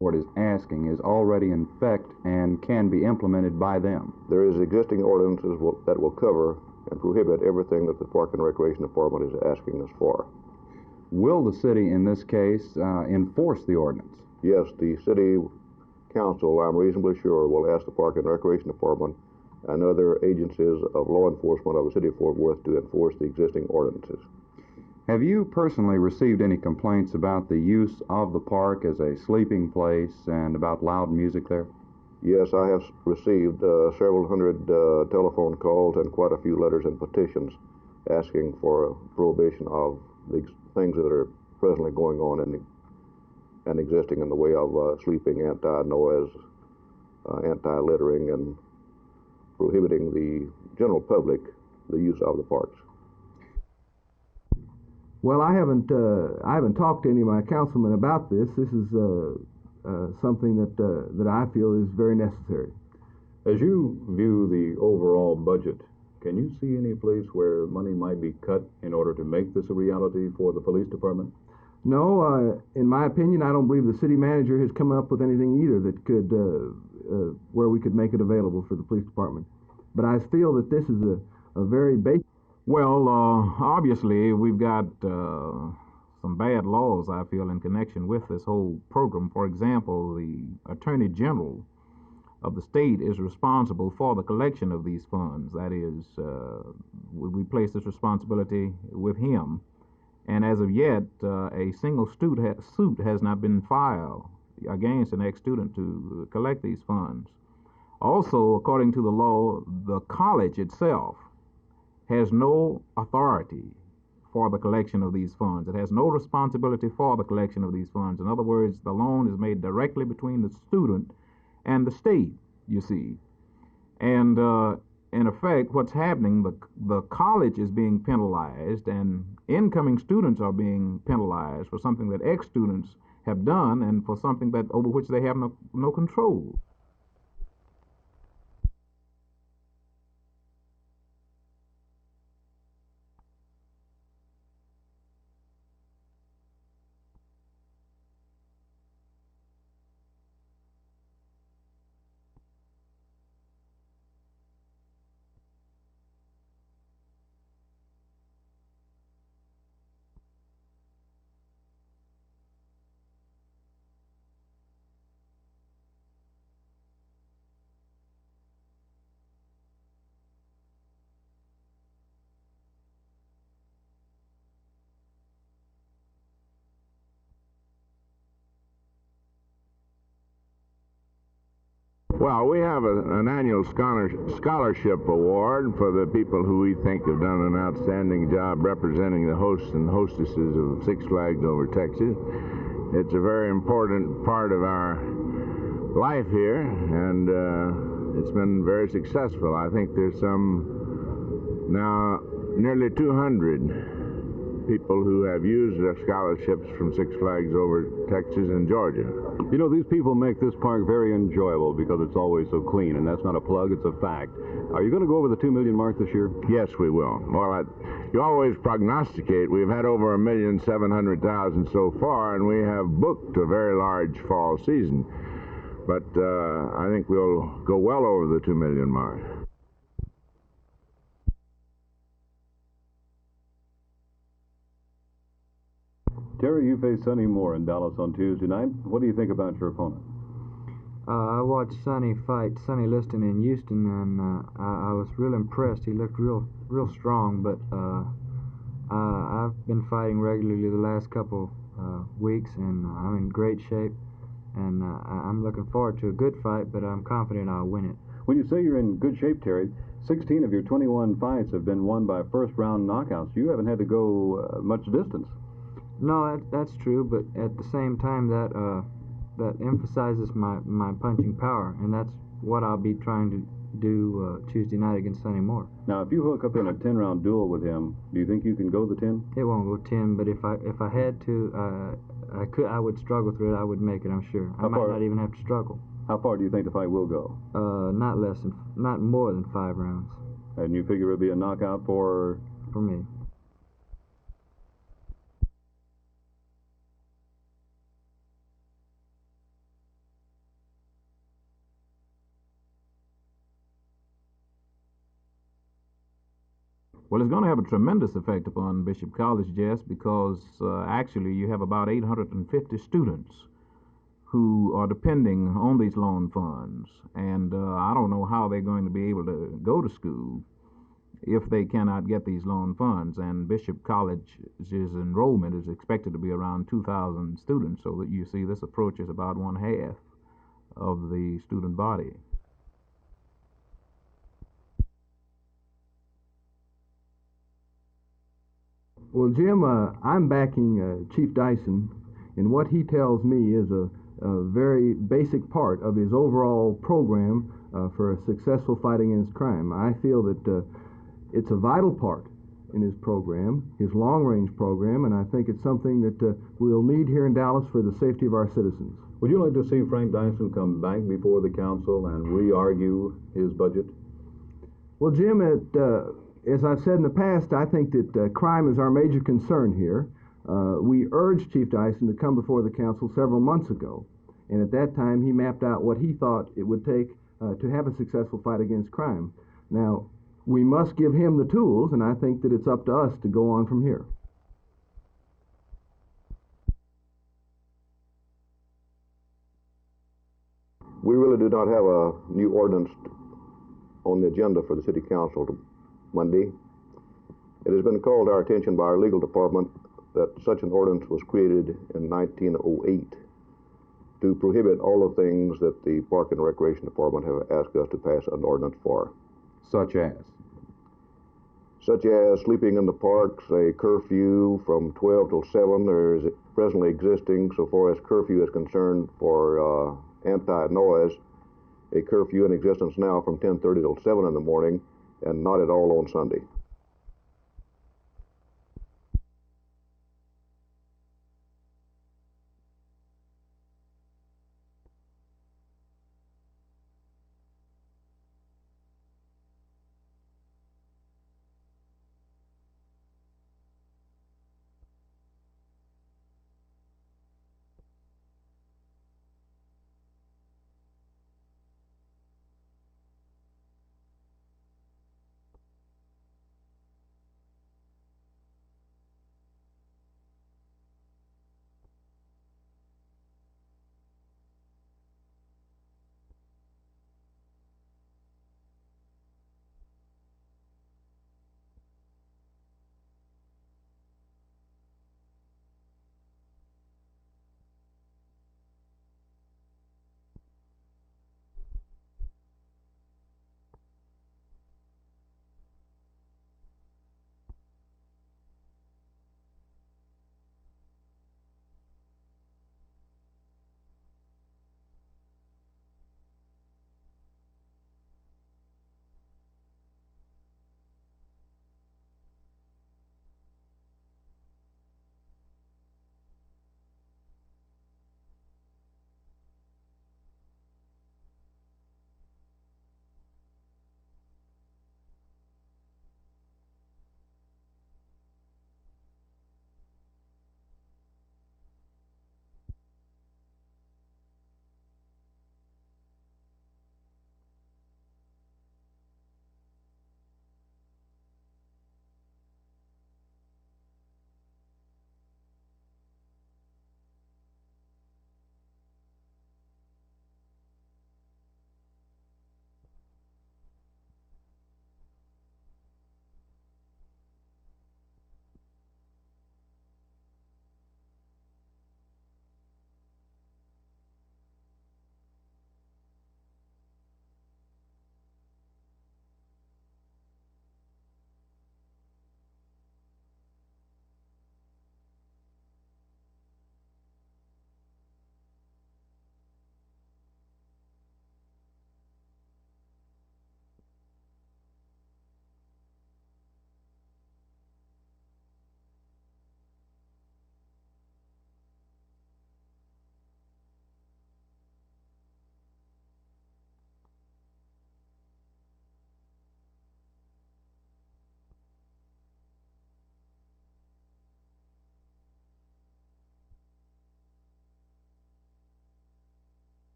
Board is asking is already in effect and can be implemented by them. There is existing ordinances that will cover and prohibit everything that the Park and Recreation Department is asking us for. Will the city, in this case, enforce the ordinance? Yes, the City Council, I'm reasonably sure, will ask the Park and Recreation Department and other agencies of law enforcement of the City of Fort Worth to enforce the existing ordinances. Have you personally received any complaints about the use of the park as a sleeping place and about loud music there? Yes, I have received several hundred telephone calls and quite a few letters and petitions asking for a prohibition of the things that are presently going on and existing in the way of sleeping, anti-noise, anti-littering, and prohibiting the general public the use of the parks. Well, I haven't talked to any of my councilmen about this. This is something that I feel is very necessary. As you view the overall budget, can you see any place where money might be cut in order to make this a reality for the police department? No, in my opinion, I don't believe the city manager has come up with anything either that could, where we could make it available for the police department. But I feel that this is a very basic. Well, obviously, we've got some bad laws, I feel, in connection with this whole program. For example, the Attorney General of the state is responsible for the collection of these funds. That is, we place this responsibility with him. And as of yet, a single suit has not been filed against an ex-student to collect these funds. Also, according to the law, the college itself has no authority for the collection of these funds. It has no responsibility for the collection of these funds. In other words, the loan is made directly between the student and the state, you see. And in effect, what's happening, the college is being penalized and incoming students are being penalized for something that ex-students have done and for something that over which they have no control. Well, we have an annual scholarship award for the people who we think have done an outstanding job representing the hosts and hostesses of Six Flags Over Texas. It's a very important part of our life here, and it's been very successful. I think there's now nearly 200 people who have used their scholarships from Six Flags Over Texas and Georgia. You know, these people make this park very enjoyable because it's always so clean, and that's not a plug, it's a fact. Are you going to go over the 2 million mark this year? Yes, we will. Well, you always prognosticate. We've had over 1,700,000 so far, and we have booked a very large fall season. But I think we'll go well over the 2 million mark. Terry, you face Sonny Moore in Dallas on Tuesday night. What do you think about your opponent? I watched Sonny fight Sonny Liston in Houston, and I was real impressed. He looked real strong, but I've been fighting regularly the last couple weeks, and I'm in great shape, and I'm looking forward to a good fight, but I'm confident I'll win it. When you say you're in good shape, Terry, 16 of your 21 fights have been won by first-round knockouts. You haven't had to go much distance. No, that's true, but at the same time, that emphasizes my punching power, and that's what I'll be trying to do Tuesday night against Sonny Moore. Now, if you hook up in a 10-round duel with him, do you think you can go the 10? It won't go 10, but if I had to, I would struggle through it. I would make it, I'm sure. I might not even have to struggle. How far do you think the fight will go? Not more than 5 rounds. And you figure it'll be a knockout for me. Well, it's going to have a tremendous effect upon Bishop College, Jess, because actually you have about 850 students who are depending on these loan funds. And I don't know how they're going to be able to go to school if they cannot get these loan funds. And Bishop College's enrollment is expected to be around 2,000 students, so that you see this approaches about one half of the student body. Well, Jim, I'm backing Chief Dyson in what he tells me is a very basic part of his overall program for a successful fight against crime. I feel that it's a vital part in his program, his long-range program, and I think it's something that we'll need here in Dallas for the safety of our citizens. Would you like to see Frank Dyson come back before the council and re-argue his budget? Well, Jim, as I've said in the past, I think that crime is our major concern here. We urged Chief Dyson to come before the council several months ago, and at that time he mapped out what he thought it would take to have a successful fight against crime. Now, we must give him the tools, and I think that it's up to us to go on from here. We really do not have a new ordinance on the agenda for the City Council Monday. It has been called to our attention by our legal department that such an ordinance was created in 1908 to prohibit all the things that the Park and Recreation Department have asked us to pass an ordinance for. Such as? Such as sleeping in the parks, a curfew from 12 till 7. There is presently existing, so far as curfew is concerned, for anti-noise, a curfew in existence now from 10:30 till 7 in the morning, and not at all on Sunday.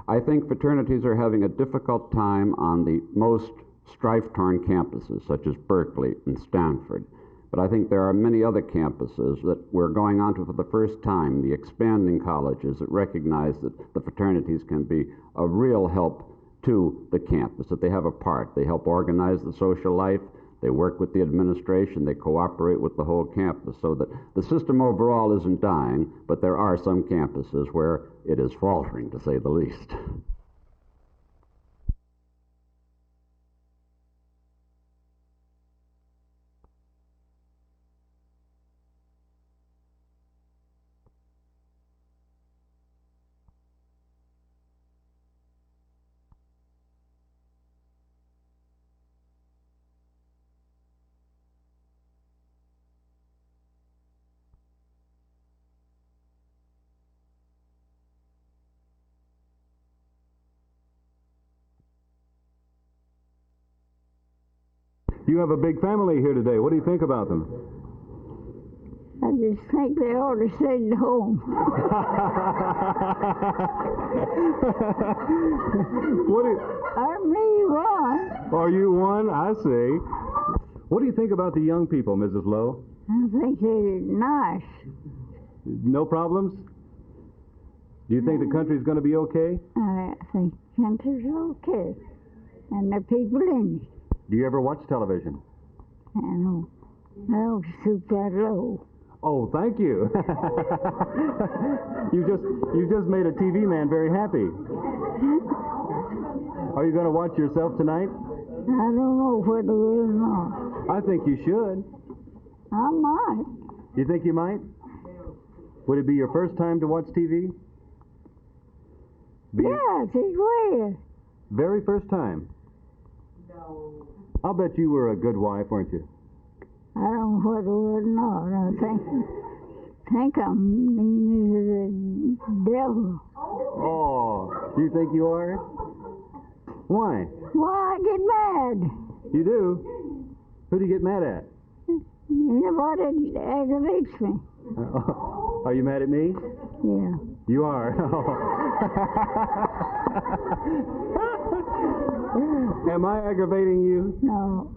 I think fraternities are having a difficult time on the most strife-torn campuses, such as Berkeley and Stanford. But I think there are many other campuses that we're going on to for the first time, the expanding colleges that recognize that the fraternities can be a real help to the campus, that they have a part. They help organize the social life, they work with the administration, they cooperate with the whole campus, so that the system overall isn't dying, but there are some campuses where it is faltering, to say the least. You have a big family here today. What do you think about them? I just think they ought to stay at home. I'm me one. Are you one? I see. What do you think about the young people, Mrs. Lowe? I think they're nice. No problems? Do you think the country's going to be okay? I think the country's okay. And the people in it. Do you ever watch television? I don't stoop that low. Oh, thank you. you just made a TV man very happy. Are you going to watch yourself tonight? I don't know whether or not. I think you should. I might. You think you might? Would it be your first time to watch TV? Yes, it will. Very first time? No. I'll bet you were a good wife, weren't you? I don't know whether or not. I think I'm mean as the devil. Oh, you think you are? Why? Why, I get mad. You do? Who do you get mad at? Anybody that aggravates me. Are you mad at me? Yeah. You are? Am I aggravating you? No.